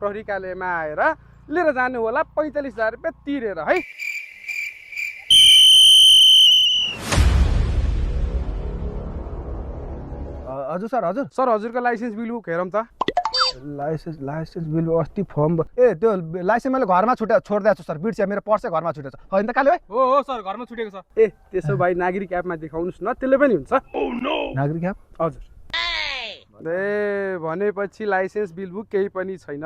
प्रहरी कार्यालयमा आएर लिएर जानु होला 45,000 रुपियाँ तिरेर है। हजुर सर हजुर सर हजुरको लाइसेन्स बिल बुक हेरौँ त। लाइसेन्स बिल अस्ति फर्म त्यो लाइसेन्स मैले घरमा छोडिदिएको छु सर बिर्सिया मेरो पर्स चाहिँ घरमा छुटेछ होइन त काले भाइ हो सर घरमा छुटेको छ। ए त्यसो भाइ नागरिक एपमा देखाउनुहोस् न, त्यसले पनि हुन्छ। नागरिक एप हजुर। ए भनेपछि लाइसेन्स बिल बुक केही पनि छैन।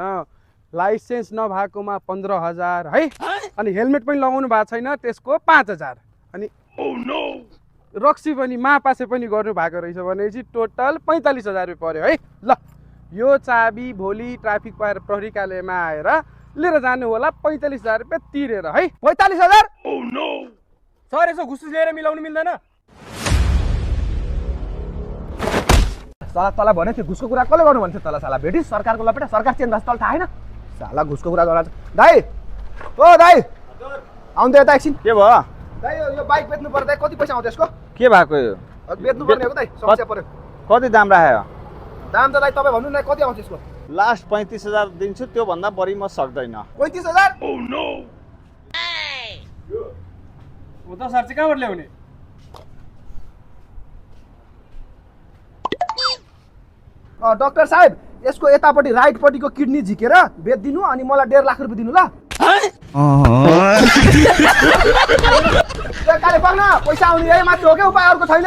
लाइसेन्स नभएकोमा 15,000 है, अनि हेलमेट पनि लगाउनु भएको छैन त्यसको 5,000, अनि रक्सी पनि महापासे पनि गर्नु भएको रहेछ भनेपछि टोटल 45,000 रुपियाँ पर्यो है। ल यो चाबी भोलि ट्राफिक प्रहरी कार्यालयमा आएर लिएर जानु होला 45,000 रुपियाँ तिरेर है। 45,000 सर यसो घुस लिएर मिलाउनु मिल्दैन। साला तँलाई भने थियो घुसको कुरा कसले गर्नु भन्थ्यो तँलाई साला भेटिस सरकारको लपेटा सरकार चेन्ज भएको तँलाई थाहा छैन साला घुसको कुरा गर्छ। दाइ ओ दाइ आउँदै यता एकछिन। के भयो दाइ यो बाइक बेच्नु पर्दा दाइ कति पैसा आउँछ यसको? के भएको यो बेच्नु पर्ने हो दाइ समस्या पर्यो। कति दाम राख्यो दाम त दाइ तपाईँ भन्नु न कति आउँछ यसको? लास्ट 35,000 दिन्छु त्यो भन्दा बढी म सक्दैन। 35,000 हो त सर चाहिँ कहाँबाट ल्याउने? डाक्टर साहेब यसको यतापट्टि राइटपट्टिको किडनी झिकेर बेचिदिनु अनि मलाई 1.5 लाख रुपियाँ दिनु ल। काले पाउन पैसा आउने यही मात्र हो क्या उपाय अर्को छैन।